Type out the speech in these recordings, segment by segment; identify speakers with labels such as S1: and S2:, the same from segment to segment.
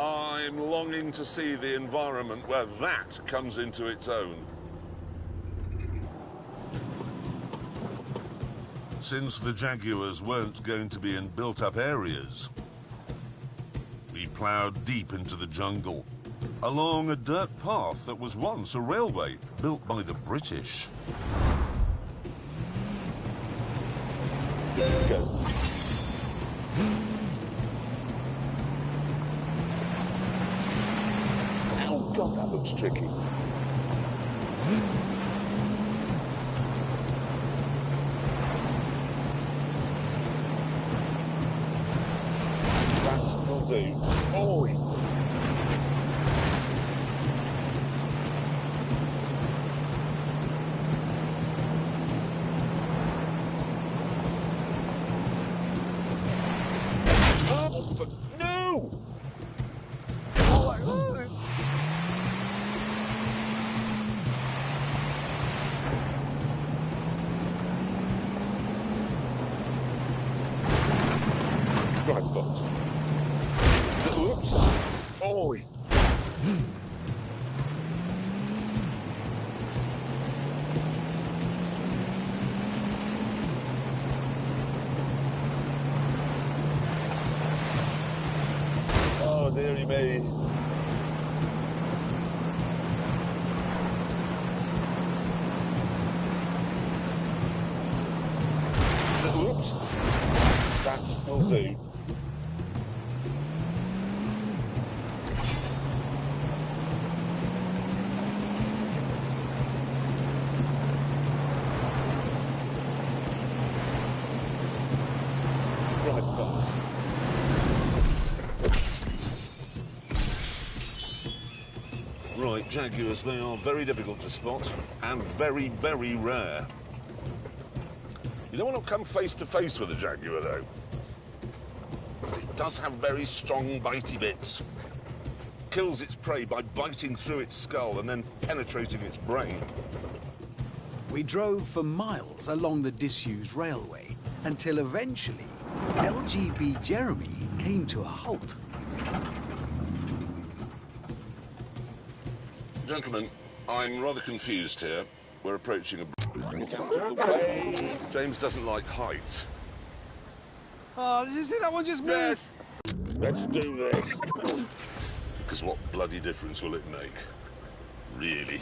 S1: I'm longing to see the environment where that comes into its own. Since the Jaguars weren't going to be in built-up areas, we ploughed deep into the jungle, along a dirt path that was once a railway built by the British. Go. Oh God, that looks tricky. That'll do. Oi! Oh, but no! Right, folks. Oops. Oi. Oh, dearie me. Oops. That'll do. Right, Jaguars, they are very difficult to spot and very, very rare. You don't want to come face to face with a Jaguar, though, because it does have very strong bitey bits. Kills its prey by biting through its skull and then penetrating its brain.
S2: We drove for miles along the disused railway until eventually LGB Jeremy came to a halt.
S1: Gentlemen, I'm rather confused here. We're approaching a... James doesn't like height.
S3: Oh, did you see that one just moved?
S1: Yes! Let's do this. Because what bloody difference will it make? Really?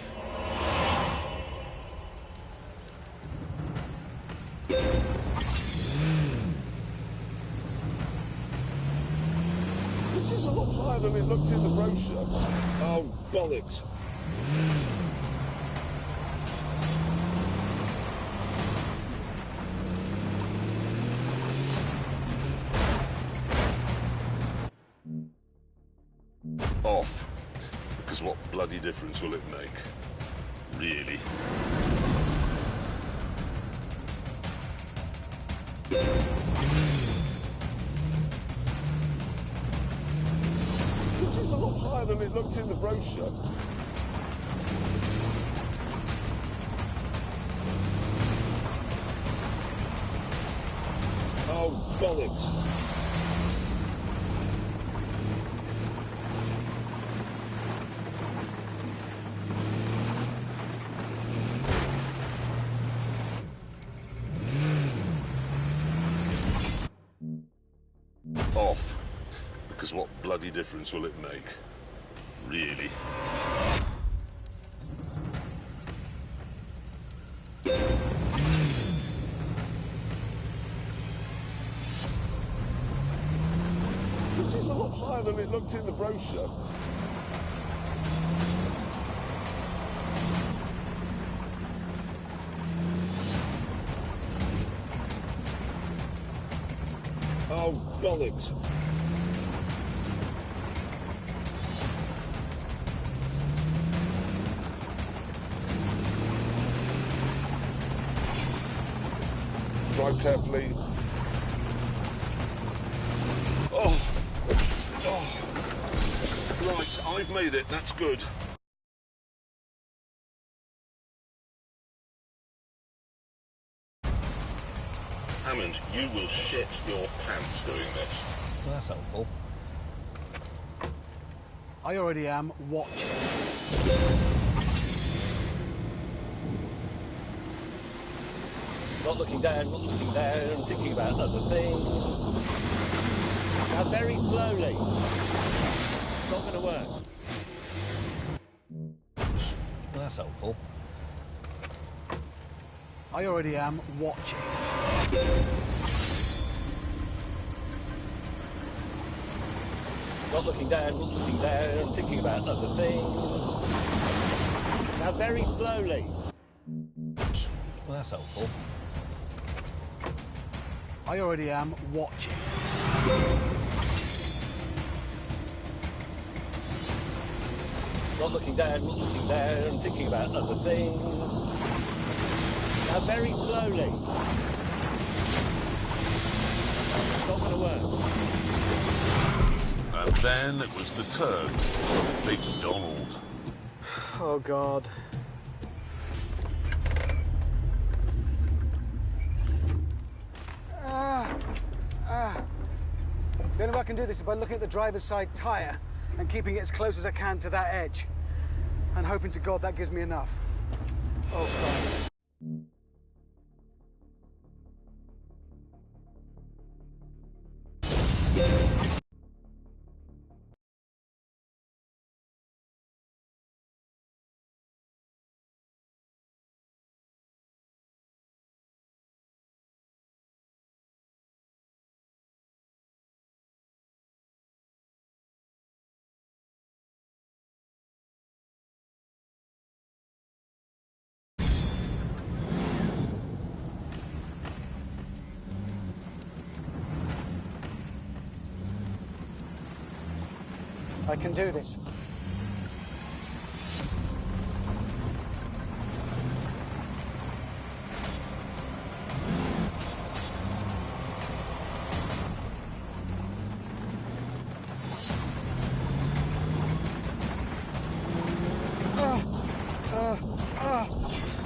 S1: This is a lot higher than it looked in the brochure. Oh, bollocks. Off. Because what bloody difference will it make? Really? This is a lot higher than it looked in the brochure. Oh, bollocks. Off. Because what bloody difference will it make? Really? This is a lot higher than it looked in the brochure. Oh, bollocks. Drive carefully. Oh. Oh. Right, I've made it. That's good. Hammond, you will shit your pants doing this.
S3: Well, that's helpful.
S2: I already am watching.
S4: Not looking down, thinking about other things. Now very slowly. It's not going to work. Well, that's helpful.
S2: I already am watching.
S4: Not looking down, thinking about other things. Now very slowly. Well, that's helpful.
S2: I already am watching.
S4: Not looking down, thinking about other things. Now very slowly. It's not going to work.
S1: And then it was the turn of Big Donald.
S4: Oh, God.
S2: The only way I can do this is by looking at the driver's side tyre and keeping it as close as I can to that edge. And hoping to God that gives me enough. Oh, Christ. I can do this.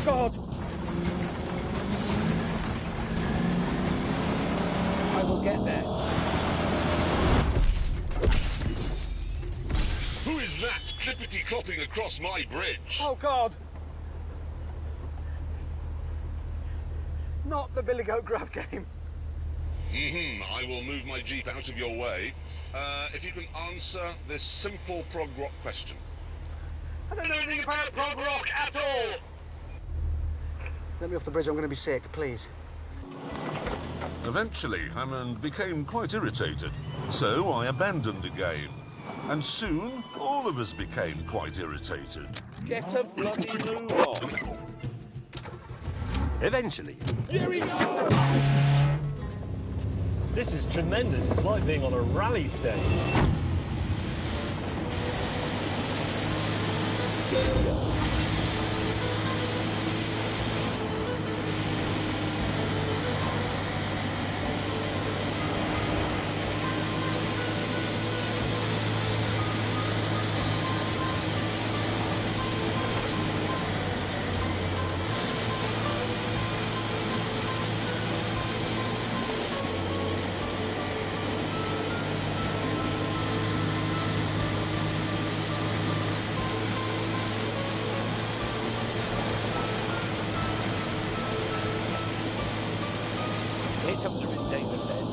S2: God! I will get there.
S1: Who is that clippity-clopping across my bridge?
S2: Oh, God! Not the Billy Goat Grab game.
S1: I will move my Jeep out of your way. If you can answer this simple prog rock question.
S2: I don't know anything about prog rock at all! Let me off the bridge, I'm going to be sick, please.
S1: Eventually, Hammond became quite irritated, so I abandoned the game. And soon, all of us became quite irritated. Get a bloody move on.
S4: Eventually.
S1: Here we go!
S4: This is tremendous. It's like being on a rally stage. Here comes the risk taker then.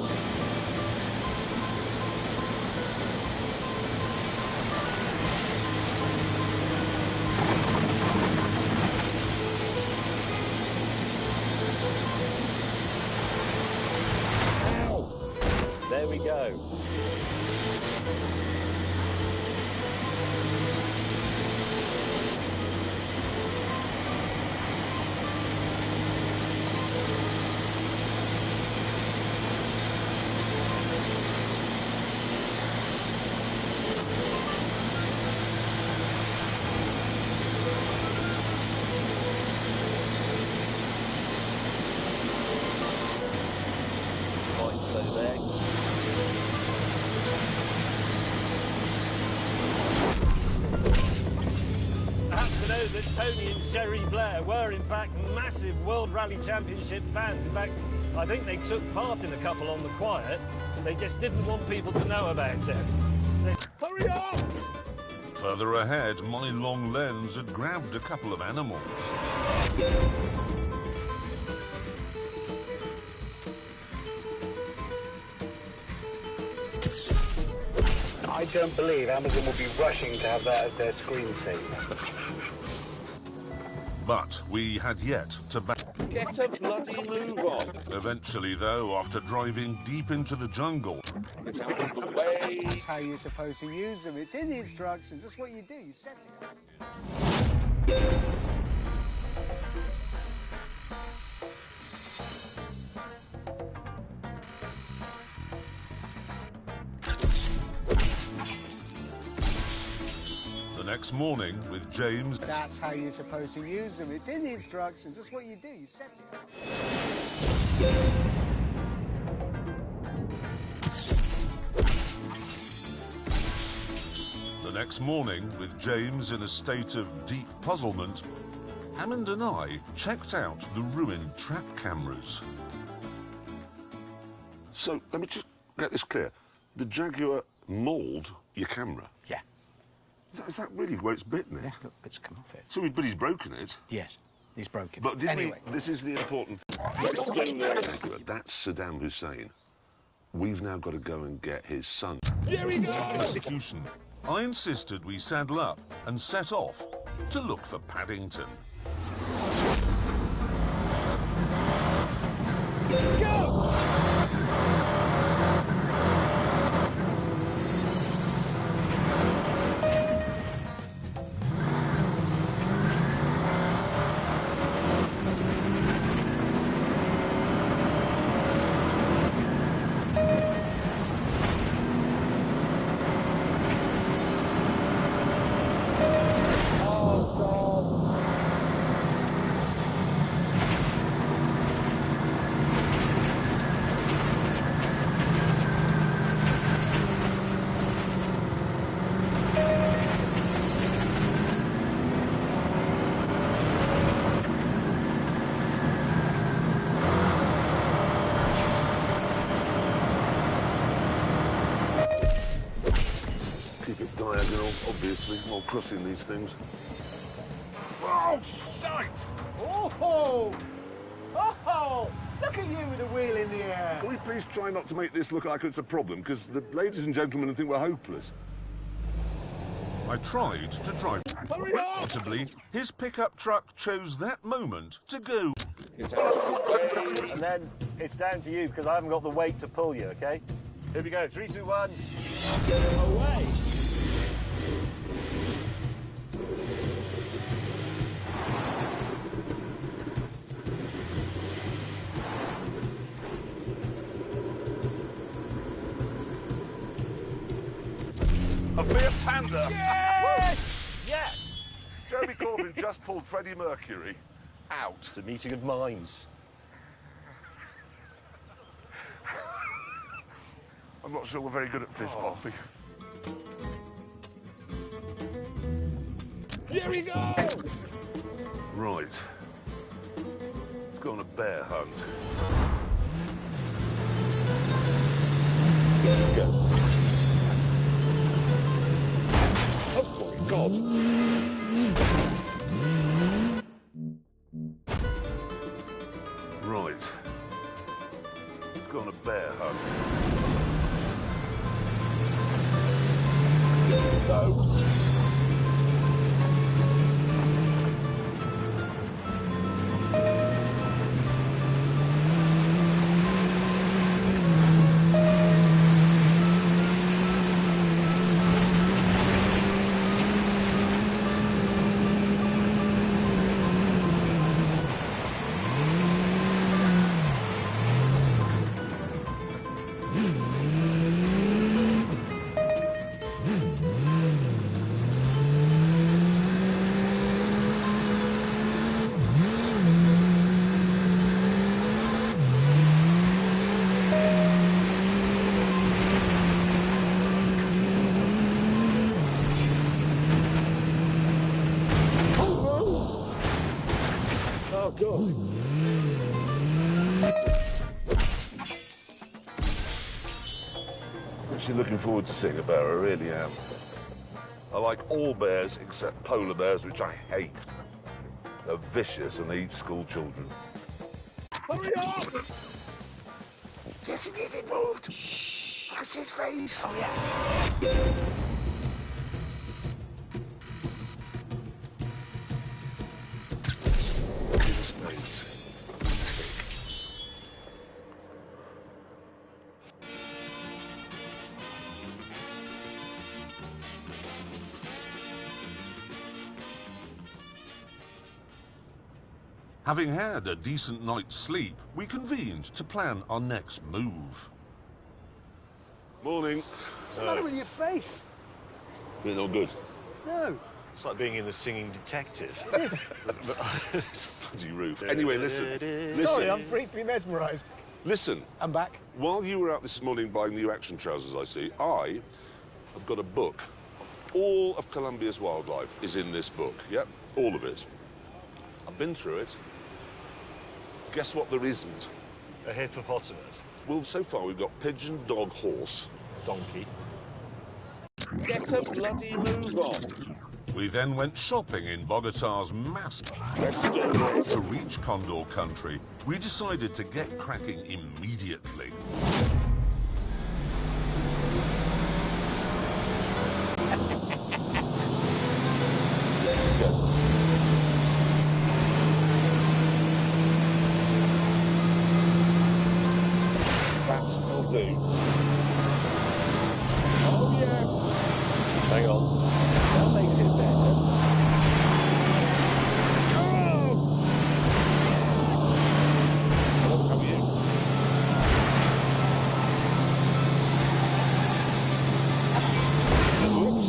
S4: There we go. Quite slow there. Perhaps to know that Tony and Sherry Blair were in fact massive World Rally Championship fans. In fact, I think they took part in a couple on the quiet. They just didn't want people to know about it.
S1: Hurry up! Further ahead, my long lens had grabbed a couple of animals.
S5: I don't believe Amazon will be rushing to have that as their screensaver.
S1: But we had yet to
S6: Get a bloody move on.
S1: Eventually, though, after driving deep into the jungle,
S6: Get out of the way.
S2: That's how you're supposed to use them. It's in the instructions. That's what you do. You set it up.
S1: the next morning with James
S2: That's how you're supposed to use them. It's in the instructions. That's what you do. You set it up.
S1: The next morning, with James in a state of deep puzzlement, Hammond and I checked out the ruined trap cameras. So, let me just get this clear. The Jaguar mauled your camera?
S5: Yeah.
S1: Is that really where it's bitten it?
S5: Yeah, look, bits come off it.
S1: So, but he's broken it.
S5: Yes, he's broken.
S1: But didn't
S5: anyway.
S1: this is the important thing. That's Saddam Hussein. We've now got to go and get his son.
S6: Here we go.
S1: Execution. I insisted we saddle up and set off to look for Paddington. Keep it diagonal, obviously, while crossing these things. Oh, shite!
S2: Oh! Oh! Look at you with the wheel in the air.
S1: Can we please try not to make this look like it's a problem, because the ladies and gentlemen think we're hopeless. I tried to drive. Inevitably, his pickup truck chose that moment to go.
S6: Get out of the way.
S4: And then it's down to you because I haven't got the weight to pull you, okay? Here we go. 3, 2, 1. Away!
S1: A Fiat Panda!
S4: Yes! Yes!
S1: Jeremy Corbyn just pulled Freddie Mercury out.
S4: It's a meeting of minds.
S1: I'm not sure we're very good at fist bumping.
S6: Here we go.
S1: Right. Let's go on a bear hunt. Go. Oh, my God. Right. Let's go on a bear hunt. No.
S4: Oh, God.
S1: Actually looking forward to seeing a bear, I really am. I like all bears except polar bears, which I hate. They're vicious and they eat school children. Hurry up! Yes, it is. It moved. Shh. That's his face. Oh, yes. Having had a decent night's sleep, we convened to plan our next move. Morning.
S2: What's the matter with your face?
S1: It's all good.
S2: No.
S4: It's like being in The Singing Detective.
S2: Yes.
S1: Bloody roof. Anyway, listen.
S2: Sorry, I'm briefly mesmerised.
S1: Listen.
S2: I'm back.
S1: While you were out this morning buying new action trousers, I see, I have got a book. All of Colombia's wildlife is in this book. Yep, all of it. I've been through it. Guess what there isn't?
S4: A hippopotamus.
S1: Well, so far we've got pigeon, dog, horse.
S4: Donkey.
S1: Get a bloody move on. We then went shopping in Bogota's massive. To reach Condor Country, we decided to get cracking immediately. Oh, yes.
S4: Hang on. That makes it better.
S1: Hello, how are you? Oops.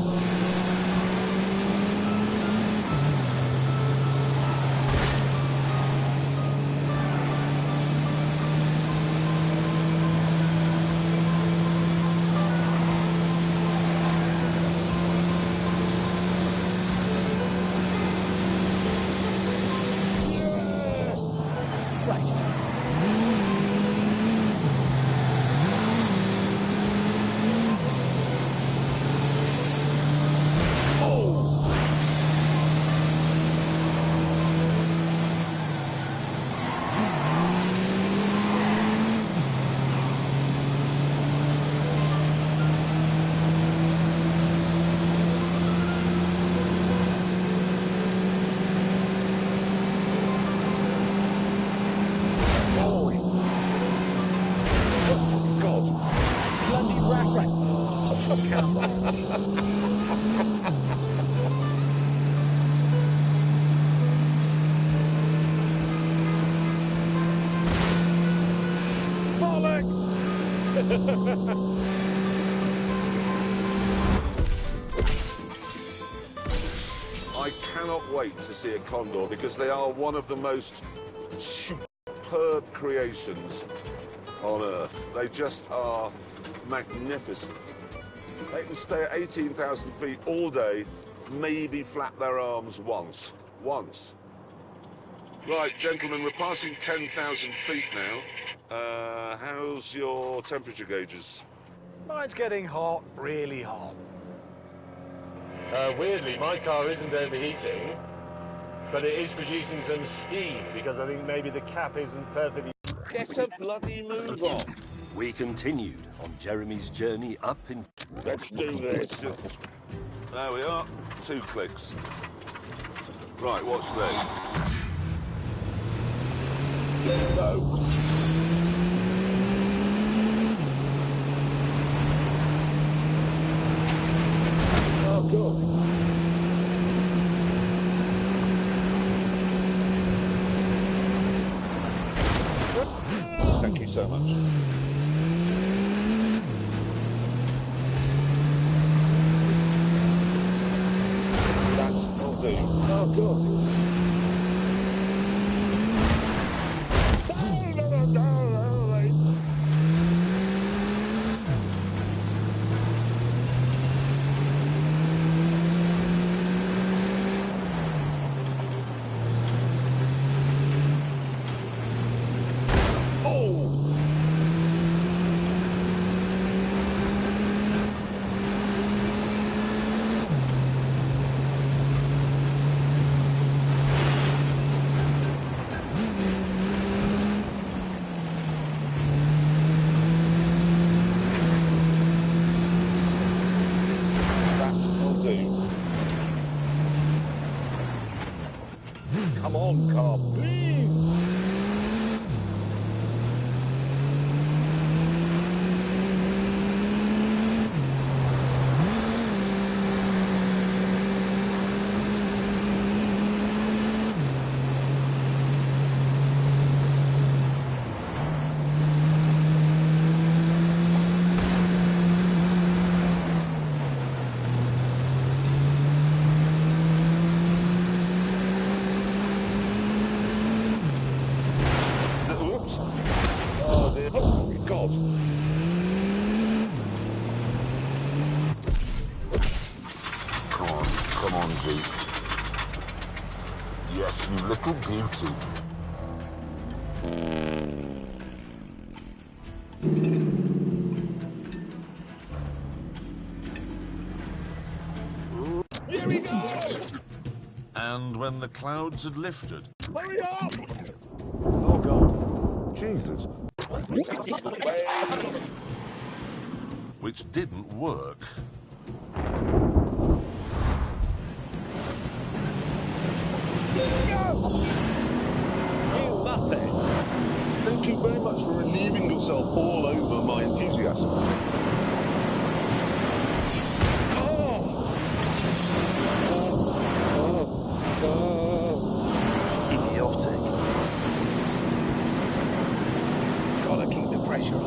S1: I cannot wait to see a condor because they are one of the most superb creations on Earth. They just are magnificent. They can stay at 18,000 feet all day, maybe flap their arms once. Once. Right, gentlemen, we're passing 10,000 feet now. How's your temperature gauges?
S2: Mine's getting hot, really hot.
S4: Weirdly, my car isn't overheating, but it is producing some steam because I think maybe the cap isn't perfectly...
S1: Get a bloody move on.
S7: We continued on Jeremy's journey up in...
S1: Let's do this. There we are. 2 clicks. Right, watch this. No. Oh, good. Thank you so much. That's not do. Oh, good.
S4: on, car, please.
S1: Oops. Oh, dear. Oh, God. Come on, Jeep. Yes, you little beauty.
S6: Here we go!
S1: And when the clouds had lifted,
S6: Hurry up!
S2: Oh, God.
S1: Jesus,
S6: Way.
S1: which didn't work.
S4: You muppet.
S1: Thank you very much for relieving yourself all over my enthusiasm.
S4: Idiotic.
S2: Gotta keep the pressure on.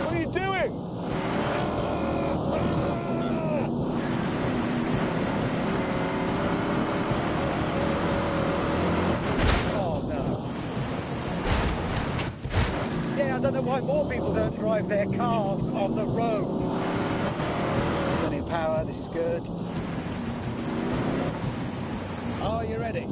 S1: What are you doing?
S4: Oh, no. Yeah, I don't know why more people don't drive their cars on the road.
S2: Running power, this is good. Are you ready?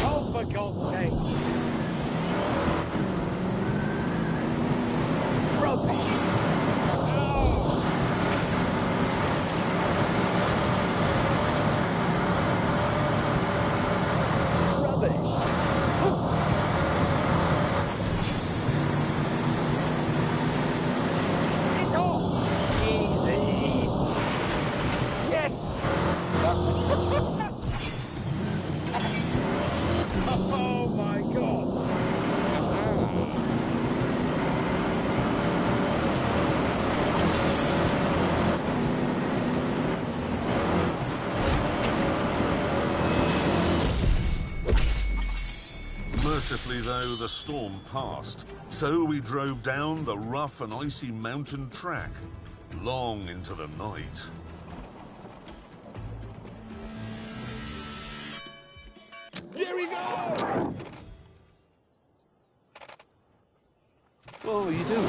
S4: Oh, for God's sake. Rubbish. Rubbish. It's off. Easy. Yes. Oh my God.
S1: Mercifully, though, the storm passed, so we drove down the rough and icy mountain track, long into the night.
S6: Here we go!
S1: What are you doing?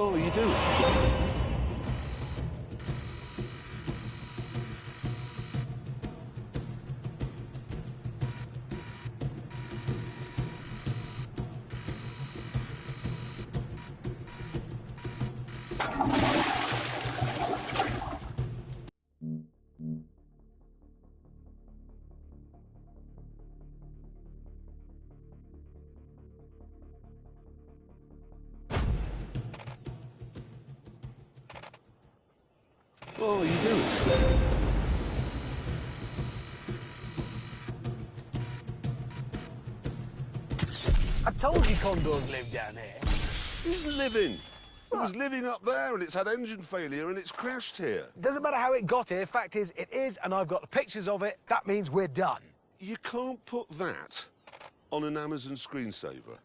S1: hell are you doing? What are you doing?
S3: I told you condors live down here.
S1: He's living. It was living up there and it's had engine failure and it's crashed here.
S3: Doesn't matter how it got here. Fact is, it is, and I've got the pictures of it. That means we're done.
S1: You can't put that on an Amazon screensaver.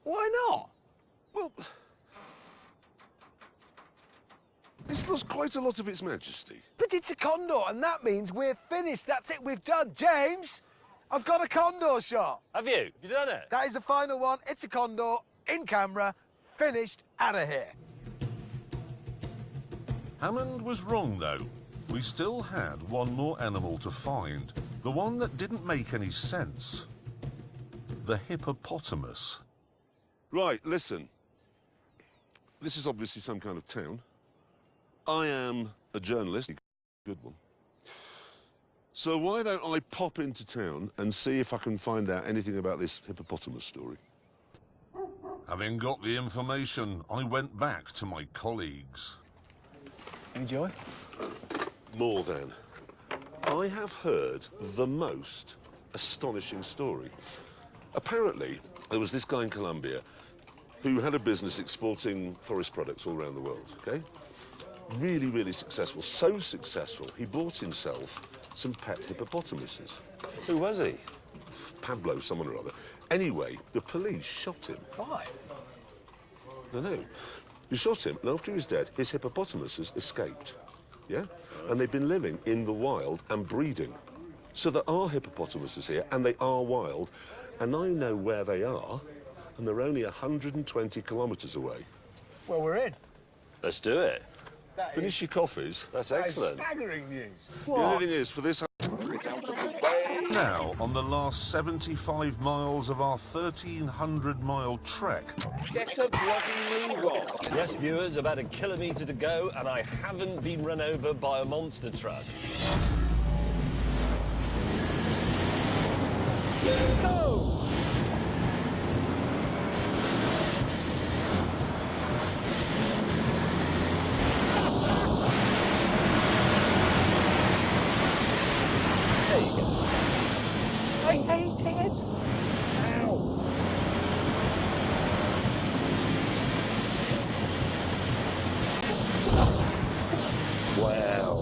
S3: Why not?
S1: Well, it's lost quite a lot of its majesty.
S3: But it's a condor, and that means we're finished. That's it, we've done. James, I've got a condor shot.
S4: Have you? You done it?
S3: That is the final one. It's a condor, in camera, finished, out of here.
S8: Hammond was wrong, though. We still had one more animal to find. The one that didn't make any sense. The hippopotamus.
S1: Right, listen. This is obviously some kind of town. I am a journalist, a good one. So why don't I pop into town and see if I can find out anything about this hippopotamus story?
S8: Having got the information, I went back to my colleagues.
S3: Any joy?
S1: More than. I have heard the most astonishing story. Apparently, there was this guy in Colombia who had a business exporting forest products all around the world, okay? Really, really successful. So successful, he bought himself some pet hippopotamuses.
S4: Who was he?
S1: Pablo, someone or other. Anyway, the police shot him.
S3: Why?
S1: I don't know. They shot him, and after he was dead, his hippopotamuses escaped. Yeah? And they've been living in the wild and breeding. So there are hippopotamuses here, and they are wild, and I know where they are, and they're only 120 kilometres away.
S3: Well, we're in.
S4: Let's do it.
S1: Finish your coffees.
S4: That's
S3: That is
S4: excellent.
S3: staggering news.
S1: The only thing is, for this...
S8: Now, on the last 75 miles of our 1,300-mile trek,
S6: Get a bloody move on.
S4: Yes, viewers, about a kilometre to go, and I haven't been run over by a monster truck. Go! There you go. I hate it. Ow. Wow.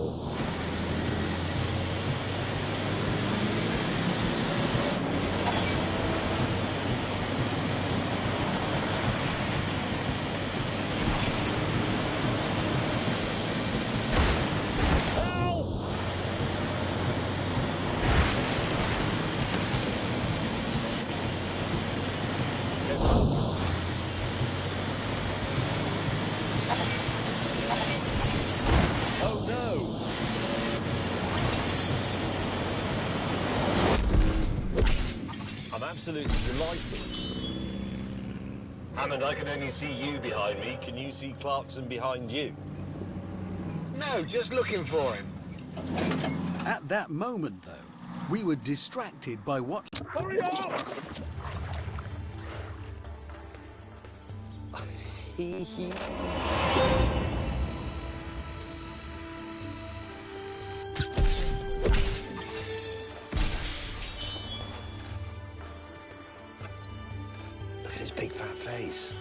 S4: Oh no! I'm absolutely delighted. Hammond, I can only see you behind me. Can you see Clarkson behind you?
S3: No, just looking for him.
S9: At that moment, though, we were distracted by what...
S6: Hurry up!
S4: Look at his big fat face.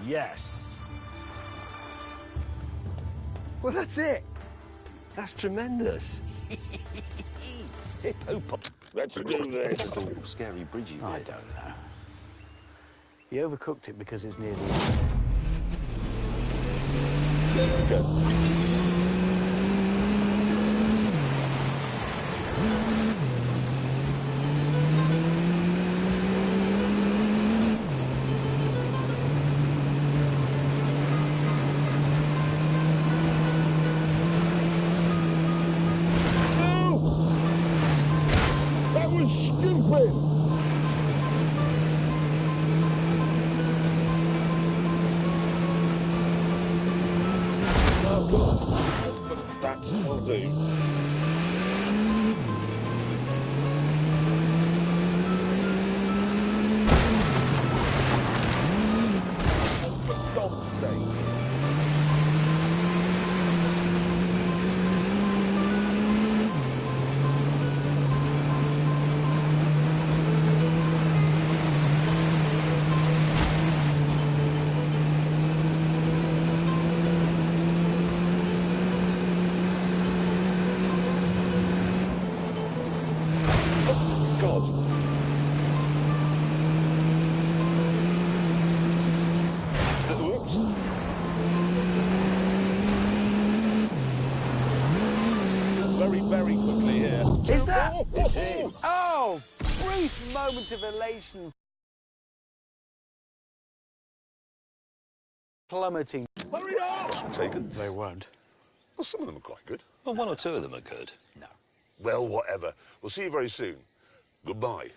S4: Yes.
S3: Well, that's it.
S4: That's tremendous. Hippopot.
S6: Let's do this.
S4: Oh, scary bridge you
S3: I
S4: did.
S3: don't know. He overcooked it because it's near the end. open!
S1: That'll do. For God's sake. Very quickly here.
S3: Is that?
S4: It is.
S3: Oh, brief moment of elation. Plummeting.
S1: Hurry up! Taken?
S3: They won't.
S1: Well, some of them are quite good.
S7: Well, one or two of them are good.
S3: No.
S1: Well, whatever. We'll see you very soon. Goodbye.